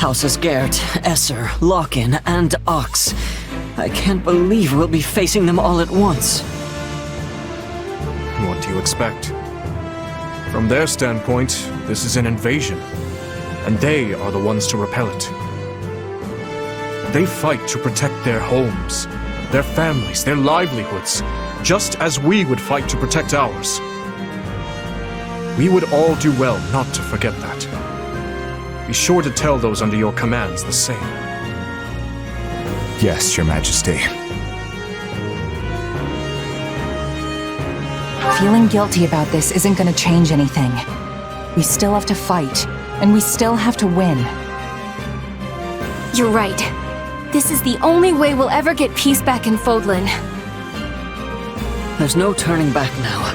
Houses Gert, Esser, Lockin, and Ox. I can't believe we'll be facing them all at once. What do you expect? From their standpoint, this is an invasion, and they are the ones to repel it. They fight to protect their homes, their families, their livelihoods, just as we would fight to protect ours. We would all do well not to forget that. Be sure to tell those under your commands the same. Yes, Your Majesty. Feeling guilty about this isn't gonna change anything. We still have to fight, and we still have to win. You're right. This is the only way we'll ever get peace back in Fodlan. There's no turning back now.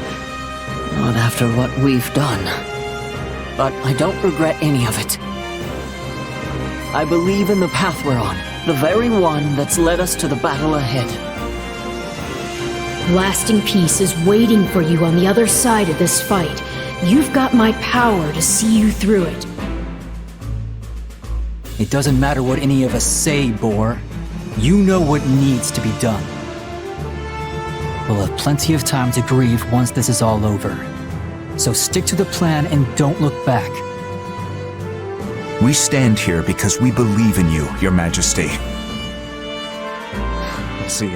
Not after what we've done. But I don't regret any of it. I believe in the path we're on, the very one that's led us to the battle ahead. Lasting peace is waiting for you on the other side of this fight. You've got my power to see you through it. It doesn't matter what any of us say, Boar. You know what needs to be done. We'll have plenty of time to grieve once this is all over. So stick to the plan and don't look back. We stand here because we believe in you, Your Majesty. I see.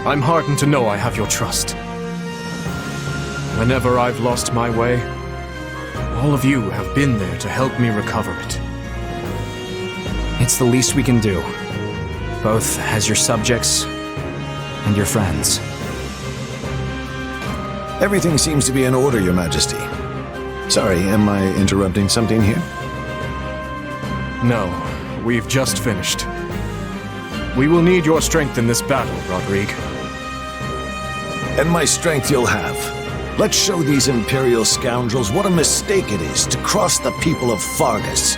I'm heartened to know I have your trust. Whenever I've lost my way, all of you have been there to help me recover it. It's the least we can do, both as your subjects and your friends. Everything seems to be in order, Your Majesty. Sorry, am I interrupting something here? No, we've just finished. We will need your strength in this battle, Rodrigue. And my strength you'll have. Let's show these Imperial scoundrels what a mistake it is to cross the people of Fargus.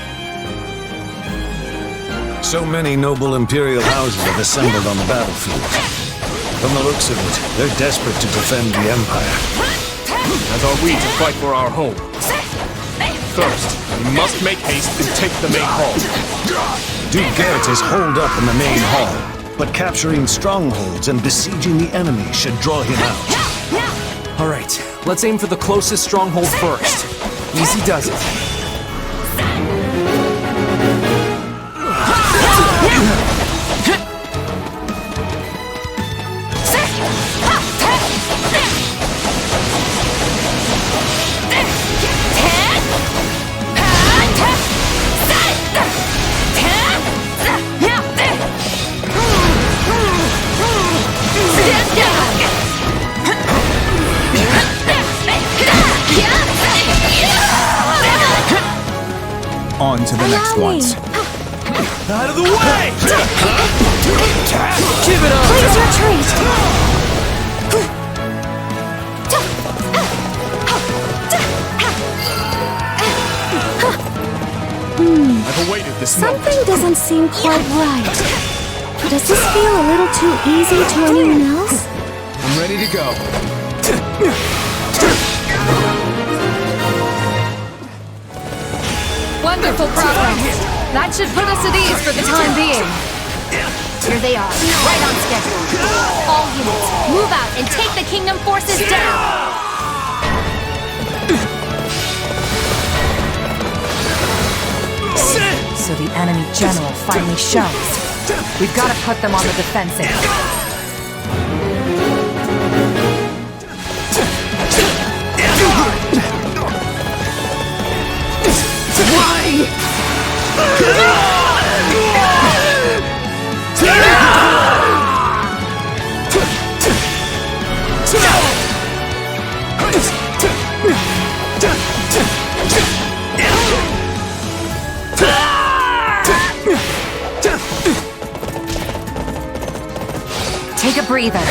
So many noble Imperial houses have assembled on the battlefield. From the looks of it, they're desperate to defend the Empire. As are we to fight for our home. First, we must make haste and take the main hall. Duke Gert is holed up in the main hall, but capturing strongholds and besieging the enemy should draw him out. All right, let's aim for the closest stronghold first. Easy does it. On to the next ones. Out of the way! Give it up! Please retreat! I've awaited this moment. Something doesn't seem quite right. Does this feel a little too easy to anyone else? I'm ready to go. Wonderful progress. That should put us at ease for the time being. Here they are, right on schedule. All units, move out and take the Kingdom forces down! So the enemy general finally shows. We've got to put them on the defensive. Take a breather.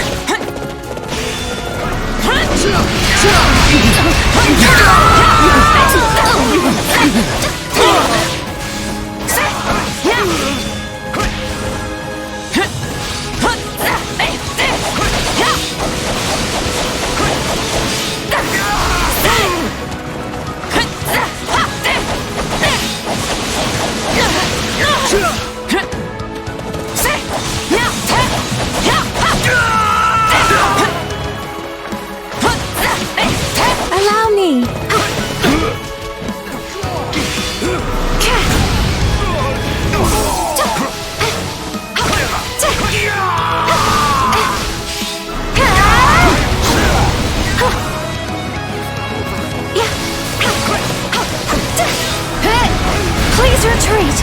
retreat!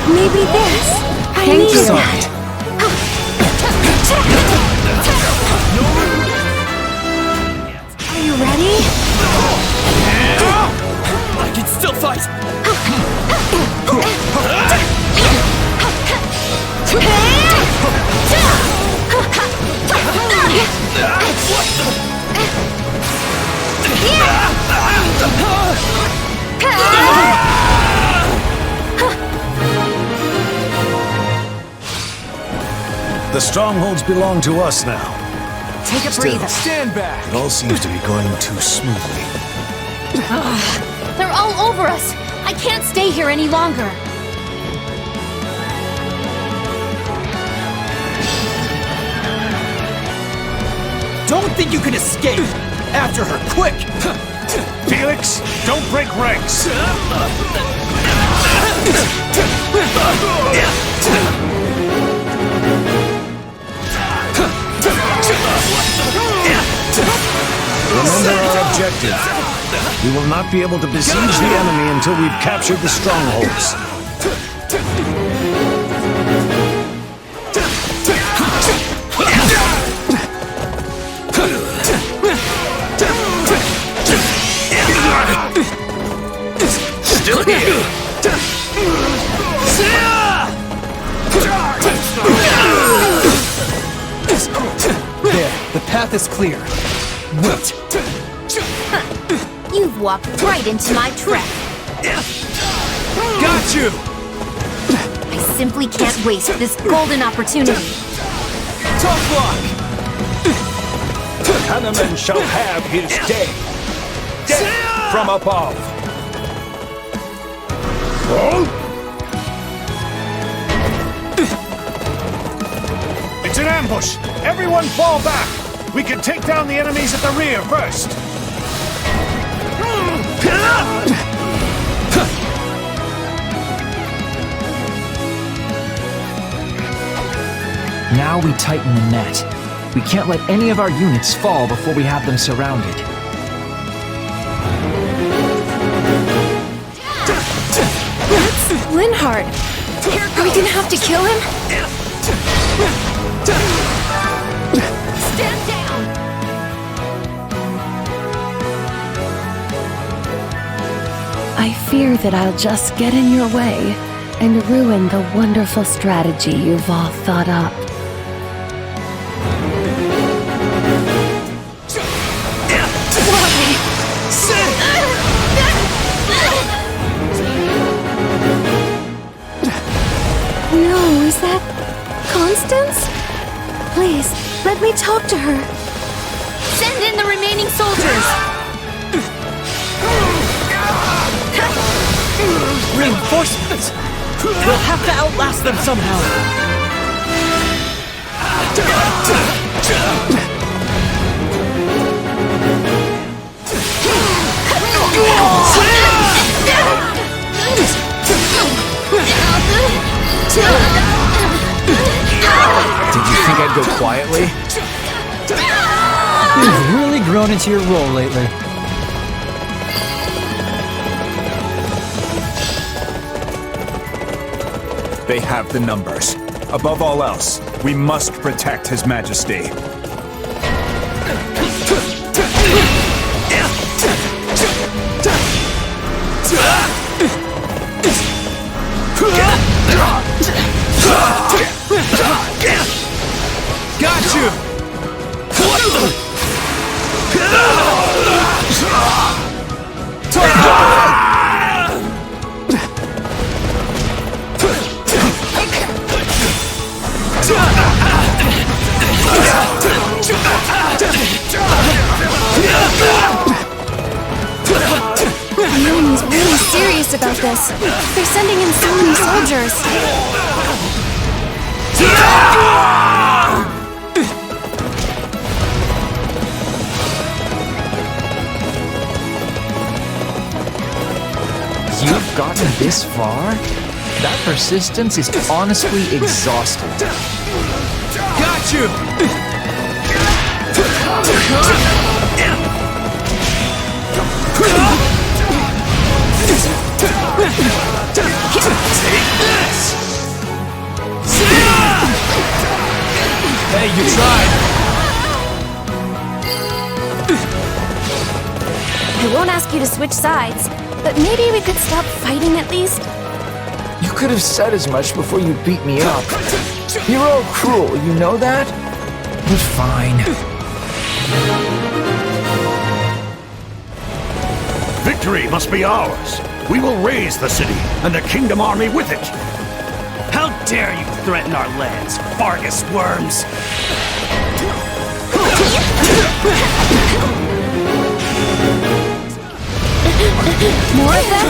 Maybe this. I needed that. Are you ready? I can still fight! The strongholds belong to us now. Take a Still, breather. Stand back! It all seems to be going too smoothly. They're all over us. I can't stay here any longer. Don't think you can escape! After her, quick! Felix, don't break ranks! Remember our objective. We will not be able to besiege the enemy until we've captured the strongholds. Still here! There, the path is clear. Wait! You've walked right into my trap. Got you! I simply can't waste this golden opportunity. Tough luck! Hanuman shall have his day. Death from above. It's an ambush! Everyone fall back! We can take down the enemies at the rear first! Now we tighten the net. We can't let any of our units fall before we have them surrounded. That's Linhardt. Are we gonna have to kill him? Stand down! I fear that I'll just get in your way and ruin the wonderful strategy you've all thought up. No, is that Constance? Please, let me talk to her. Send in the remaining soldiers! Reinforcements! We'll have to outlast them somehow! Did you think I'd go quietly? You've really grown into your role lately. They have the numbers. Above all else, we must protect His Majesty. Got you! The enemy's really serious about this. They're sending in so many soldiers. You've gotten this far? That persistence is honestly exhausting. Got you! Take this! Hey, you tried! I won't ask you to switch sides, but maybe we could stop fighting at least. You could have said as much before you beat me up. You're all cruel, you know that? But fine. Victory must be ours. We will raise the city, and the Kingdom Army with it. How dare you threaten our lands, Fargus worms! More of them?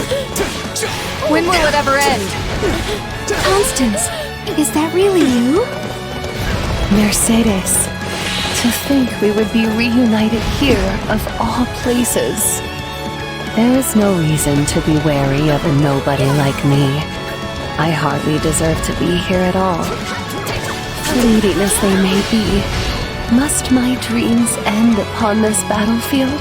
When will it ever end? Constance, is that really you? Mercedes, to think we would be reunited here, of all places. There is no reason to be wary of a nobody like me. I hardly deserve to be here at all. Fleeting as they may be, must my dreams end upon this battlefield?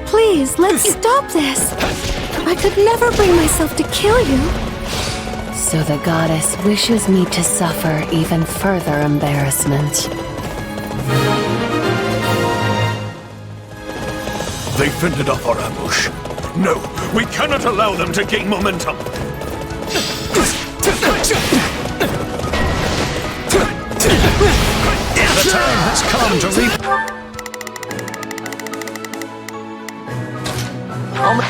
Please, let's stop this. I could never bring myself to kill you. So the goddess wishes me to suffer even further embarrassment. They fended off our ambush. No, we cannot allow them to gain momentum. The time has come to reap.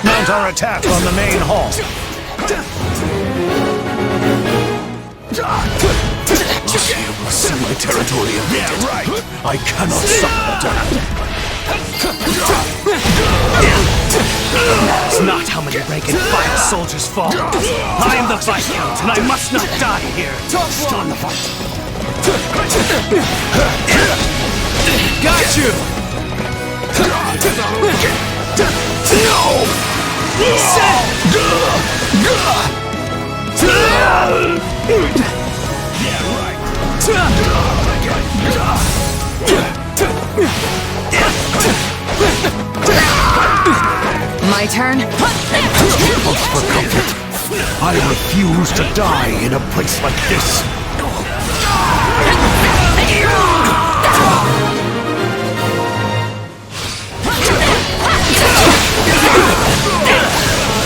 Mount our attack on the main hall. Semi-territory of yeah, right. I cannot stop that. That's not how many rank and file soldiers fall. I am the Viscount, and I must not die here. Start the fight. Got you! My turn? For comfort, I refuse to die in a place like this.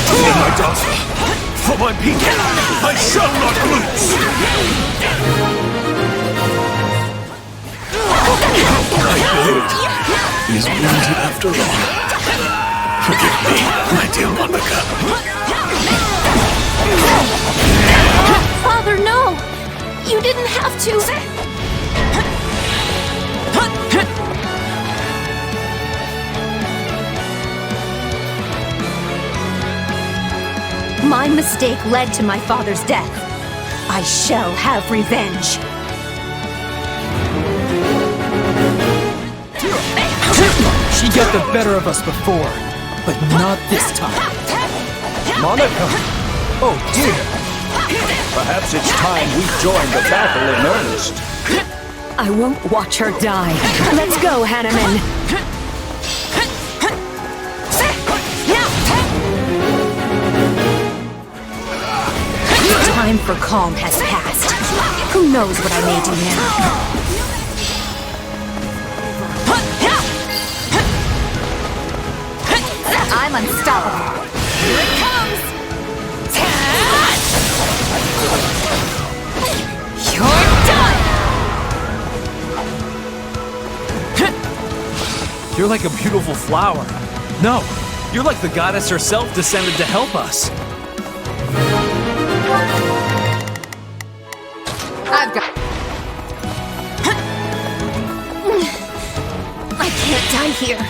For my daughter, for my people, I shall not lose! My blade is wounded after all. Forgive me, my dear Monica. Father, no! You didn't have to! My mistake led to my father's death. I shall have revenge. She got the better of us before, but not this time. Monica! Oh dear! Perhaps it's time we join the battle in earnest. I won't watch her die. Let's go, Hanneman. Time for calm has passed. Who knows what I may do now? I'm unstoppable. Here it comes! You're done! You're like a beautiful flower. No, you're like the goddess herself descended to help us. I've got... I can't die here.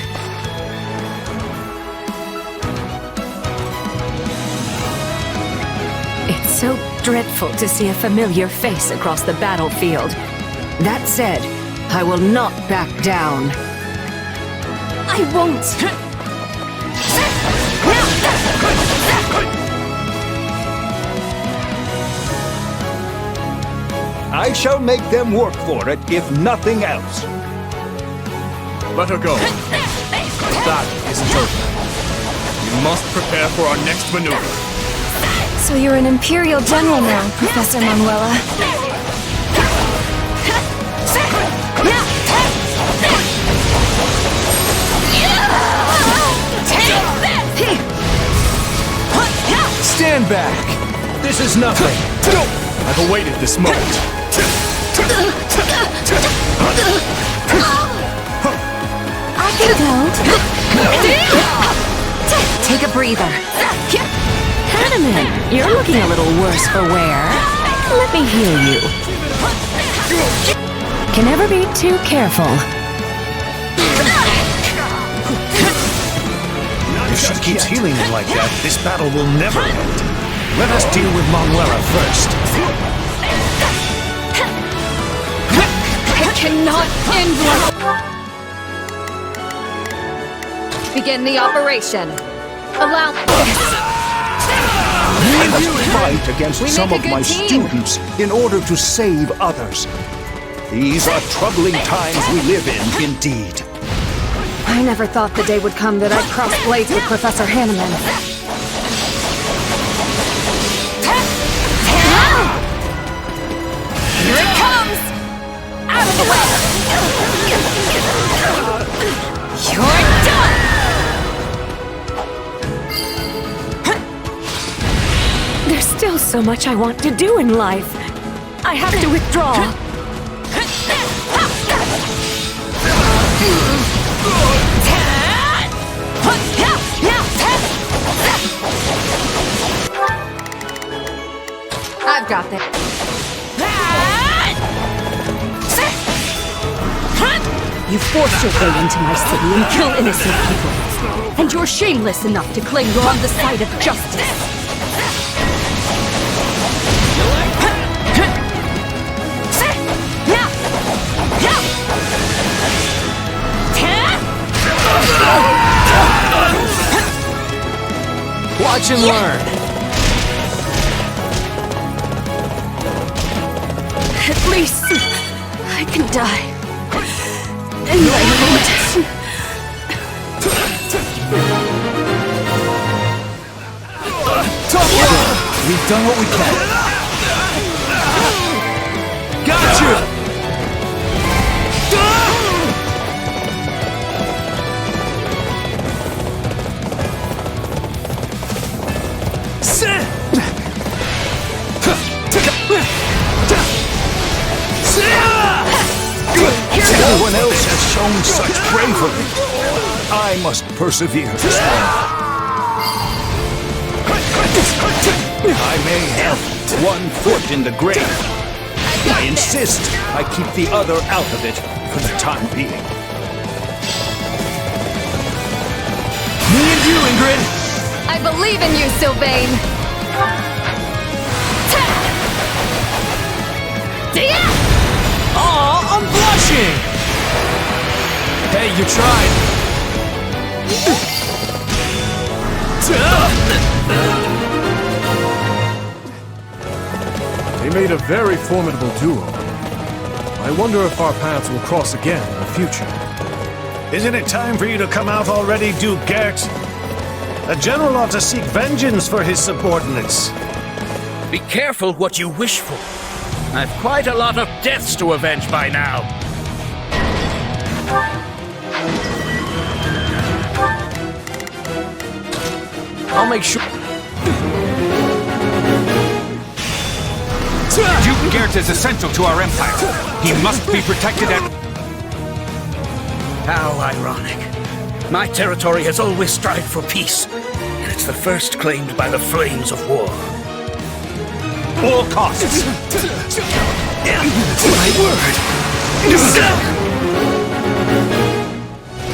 It's so dreadful to see a familiar face across the battlefield. That said, I will not back down. I won't! I shall make them work for it, if nothing else. Let her go. That isn't over. We must prepare for our next maneuver. So you're an Imperial General now, Professor Manuela. Stand back! This is nothing! I've awaited this moment. I can go. Take a breather. Hanneman, you're looking a little worse for wear. Let me heal you. Can never be too careful. If she keeps healing me like that, this battle will never end. Let us deal with Manuela first. It cannot end well. Begin the operation. Allow I must fight against some of my students in order to save others. These are troubling times we live in, indeed. I never thought the day would come that I'd cross blades with Professor Hanneman. Here it comes! Out of the way! You're done! There's still so much I want to do in life. I have to withdraw. I've got this. You force your way into my city and kill innocent people. And you're shameless enough to claim you're on the side of justice. Watch and learn. At least I can die. Annihilate. We've done what we can. Got you! Everyone else has shown such bravery. I must persevere as well. I may have one foot in the grave. I insist I keep the other out of it for the time being. Me and you, Ingrid! I believe in you, Sylvain! Aw, I'm blushing! Hey, you tried. They made a very formidable duo. I wonder if our paths will cross again in the future. Isn't it time for you to come out already, Duke Gert? A general ought to seek vengeance for his subordinates. Be careful what you wish for. I've quite a lot of deaths to avenge by now. I'll make sure. Duke Gert is essential to our empire. He must be protected at... How ironic. My territory has always strived for peace, and it's the first claimed by the flames of war. All costs. My word!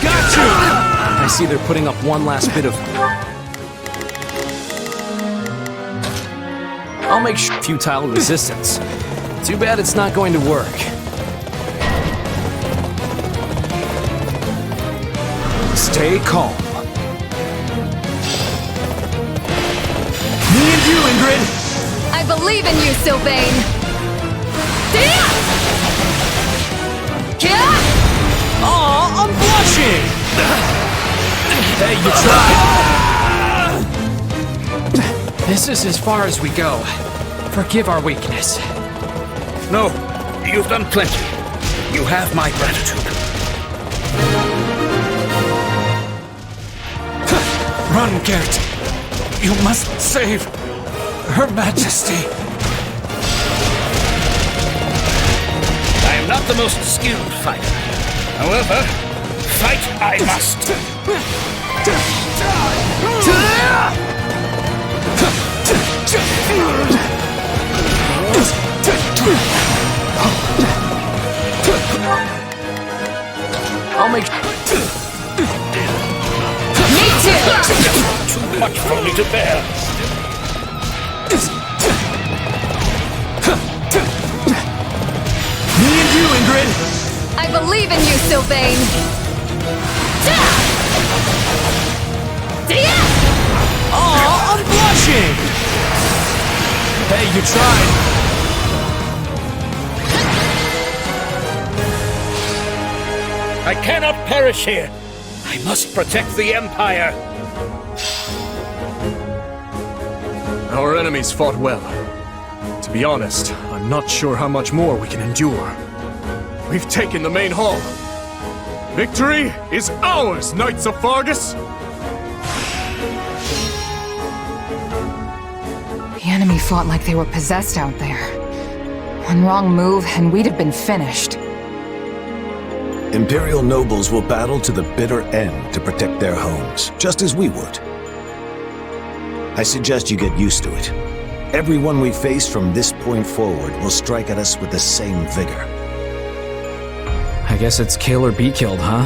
Got you! I see they're putting up one last bit of... I'll make sure futile resistance. Too bad it's not going to work. Stay calm. Me and you, Ingrid! I believe in you, Sylvain! Aw, I'm blushing! Hey, you tried! This is as far as we go. Forgive our weakness. No, you've done plenty. You have my gratitude. Run, Garrett! You must save Her Majesty. I am not the most skilled fighter. However, fight I must. I'll make... Me too! Too much for me to bear. Me and you, Ingrid! I believe in you, Sylvain! Aw, I'm blushing! Hey, you tried! I cannot perish here. I must protect the Empire. Our enemies fought well. To be honest, I'm not sure how much more we can endure. We've taken the main hall. Victory is ours, Knights of Fargus! The enemy fought like they were possessed out there. One wrong move and we'd have been finished. Imperial nobles will battle to the bitter end to protect their homes, just as we would. I suggest you get used to it. Everyone we face from this point forward will strike at us with the same vigor. I guess it's kill or be killed, huh?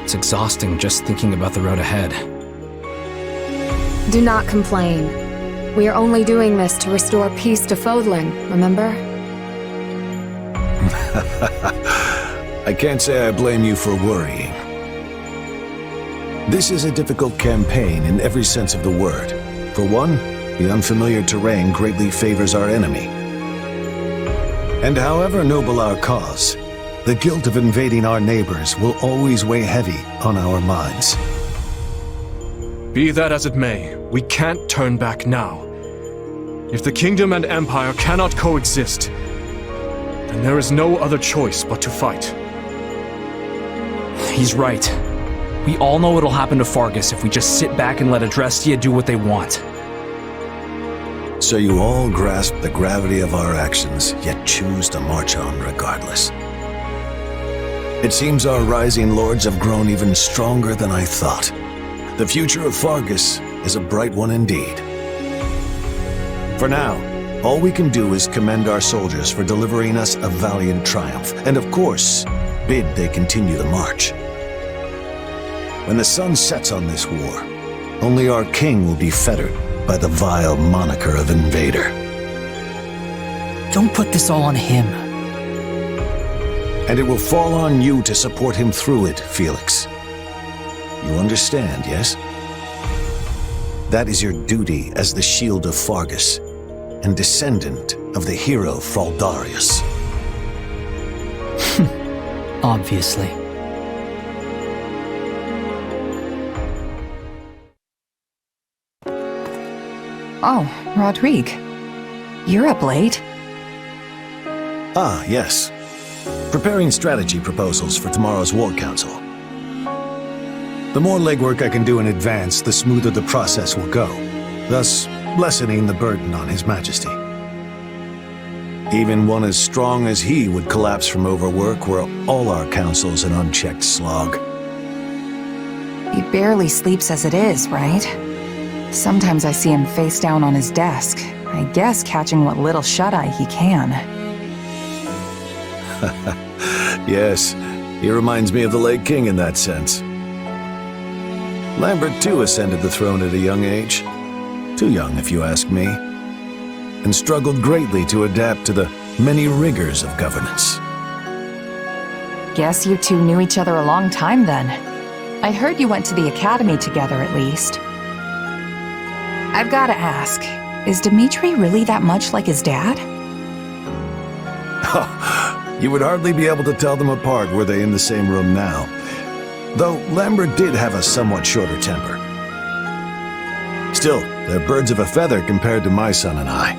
It's exhausting just thinking about the road ahead. Do not complain. We are only doing this to restore peace to Fodlan, remember? I can't say I blame you for worrying. This is a difficult campaign in every sense of the word. For one, the unfamiliar terrain greatly favors our enemy. And however noble our cause, the guilt of invading our neighbors will always weigh heavy on our minds. Be that as it may, we can't turn back now. If the kingdom and empire cannot coexist, then there is no other choice but to fight. He's right. We all know what'll happen to Fargus if we just sit back and let Adrestia do what they want. So you all grasp the gravity of our actions, yet choose to march on regardless. It seems our rising lords have grown even stronger than I thought. The future of Fargus is a bright one indeed. For now, all we can do is commend our soldiers for delivering us a valiant triumph, and of course, bid they continue the march. When the sun sets on this war, only our king will be fettered by the vile moniker of invader. Don't put this all on him. And it will fall on you to support him through it, Felix. You understand, yes? That is your duty as the shield of Fargus, and descendant of the hero Fraldarius. Obviously. Oh, Rodrigue. You're up late. Ah, yes. Preparing strategy proposals for tomorrow's War Council. The more legwork I can do in advance, the smoother the process will go, thus lessening the burden on His Majesty. Even one as strong as he would collapse from overwork were all our councils an unchecked slog. He barely sleeps as it is, right? Sometimes I see him face down on his desk, I guess catching what little shut-eye he can. Yes, he reminds me of the late king in that sense. Lambert too ascended the throne at a young age. Too young, if you ask me. And struggled greatly to adapt to the many rigors of governance. Guess you two knew each other a long time then. I heard you went to the academy together, at least. I've gotta ask, is Dimitri really that much like his dad? You would hardly be able to tell them apart were they in the same room now. Though Lambert did have a somewhat shorter temper. Still, they're birds of a feather compared to my son and I.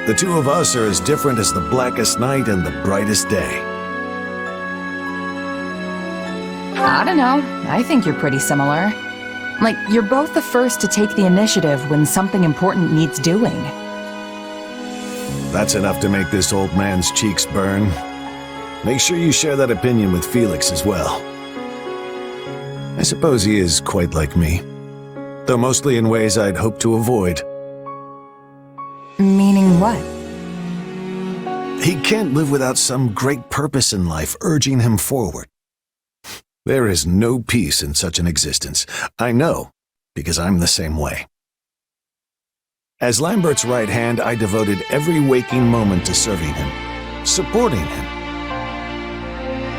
The two of us are as different as the blackest night and the brightest day. I don't know. I think you're pretty similar. Like, you're both the first to take the initiative when something important needs doing. That's enough to make this old man's cheeks burn. Make sure you share that opinion with Felix as well. I suppose he is quite like me, though mostly in ways I'd hoped to avoid. Meaning what? He can't live without some great purpose in life urging him forward. There is no peace in such an existence. I know, because I'm the same way. As Lambert's right hand, I devoted every waking moment to serving him, supporting him.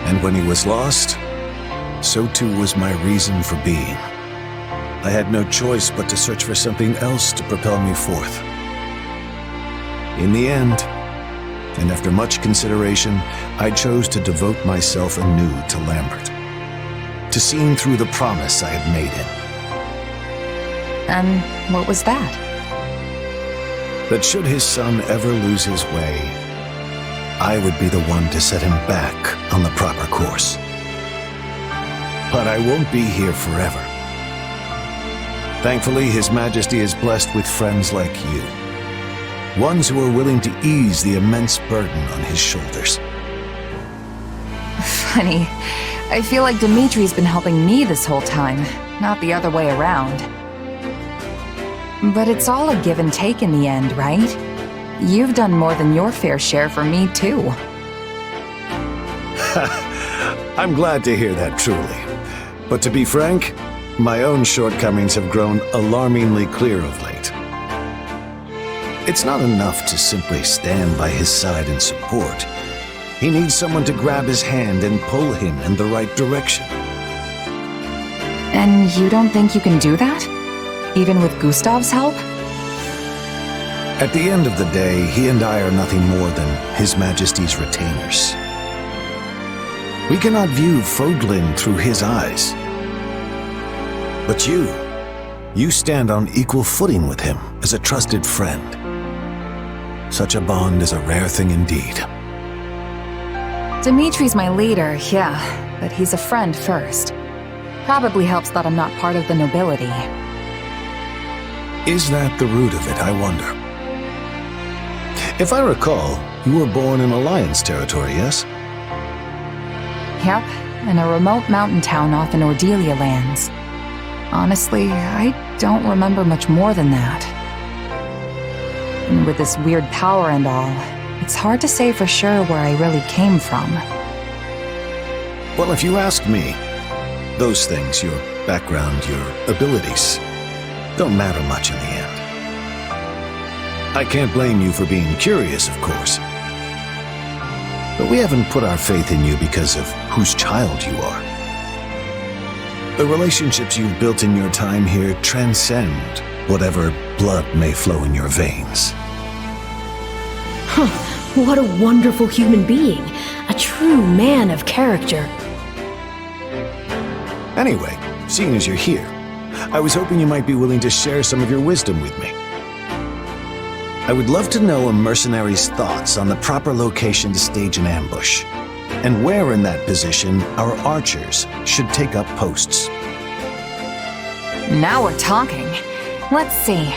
And when he was lost, so too was my reason for being. I had no choice but to search for something else to propel me forth. In the end, and after much consideration, I chose to devote myself anew to Lambert, to seeing through the promise I had made him. And what was that? That should his son ever lose his way, I would be the one to set him back on the proper course. But I won't be here forever. Thankfully, His Majesty is blessed with friends like you. Ones who are willing to ease the immense burden on his shoulders. Funny. I feel like Dimitri's been helping me this whole time, not the other way around. But it's all a give and take in the end, right? You've done more than your fair share for me, too. I'm glad to hear that, truly. But to be frank, my own shortcomings have grown alarmingly clear of late. It's not enough to simply stand by his side and support. He needs someone to grab his hand and pull him in the right direction. And you don't think you can do that? Even with Gustav's help? At the end of the day, he and I are nothing more than His Majesty's retainers. We cannot view Fodlin through his eyes. But you stand on equal footing with him as a trusted friend. Such a bond is a rare thing indeed. Dimitri's my leader, yeah, but he's a friend first. Probably helps that I'm not part of the nobility. Is that the root of it, I wonder? If I recall, you were born in Alliance territory, yes? Yep, in a remote mountain town off in Ordelia lands. Honestly, I don't remember much more than that. And with this weird power and all, it's hard to say for sure where I really came from. Well, if you ask me, those things, your background, your abilities, don't matter much in the end. I can't blame you for being curious, of course. But we haven't put our faith in you because of whose child you are. The relationships you've built in your time here transcend whatever blood may flow in your veins. Huh, what a wonderful human being. A true man of character. Anyway, seeing as you're here, I was hoping you might be willing to share some of your wisdom with me. I would love to know a mercenary's thoughts on the proper location to stage an ambush, and where in that position our archers should take up posts. Now we're talking. Let's see.